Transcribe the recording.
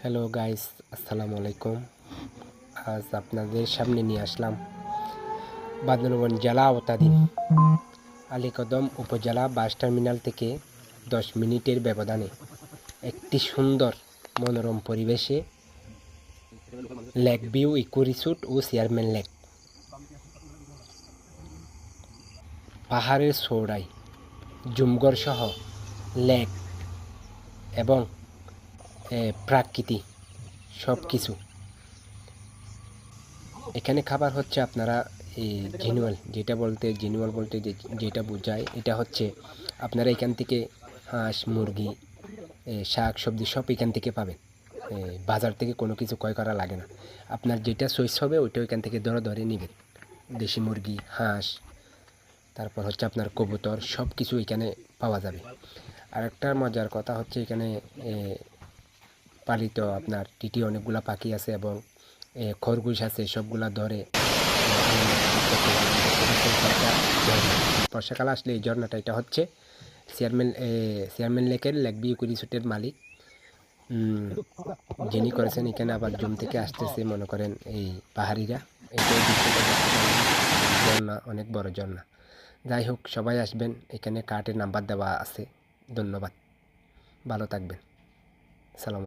Hello guys, আসসালামু আলাইকুম। আজ আপনাদের সামনে নিয়ে আসলাম বান্দরবান জেলা আওতাধীন আলীকদম উপজেলা বাস টার্মিনাল থেকে 10 মিনিটের ব্যবধানে একটি সুন্দর মনোরম পরিবেশে লেক ভিউ ইকো রিসোর্ট ও চেয়ারম্যান লেক। পাহাড়ের চূড়ায় জুমঘর সহ লেক এবং প্রাকৃতিক সব কিছু। এখানে খাবার হচ্ছে আপনারা জিনুয়াল বলতে যেটা বোঝায়, এটা হচ্ছে আপনারা এখান থেকে হাঁস মুরগি শাক সবজি সব এখান থেকে পাবেন। বাজার থেকে কোনো কিছু ক্রয় করা লাগে না। আপনার যেটা চয়েস হবে ওইটা এখান থেকে ধরে নেবেন। দেশি মুরগি, হাঁস, তারপর হচ্ছে আপনার কবুতর সব কিছু এখানে পাওয়া যাবে। আর একটা মজার কথা হচ্ছে এখানে পালিত আপনার টিটি অনেকগুলা পাখি আছে এবং খরগোশ আছে, সবগুলা ধরে বর্ষাকাল আসলে এই ঝর্ণাটা, এটা হচ্ছে চেয়ারম্যান লেকের লেক ভিউ ইকো রিসোর্টের মালিক যিনি করেছেন। এখানে আবার জুম থেকে আসতেছে মনে করেন এই পাহাড়িরা। এটাই ঝর্ণা, অনেক বড় ঝর্ণা। যাই হোক, সবাই আসবেন, এখানে কার্ডের নাম্বার দেওয়া আছে। ধন্যবাদ, ভালো থাকবেন, সালাম।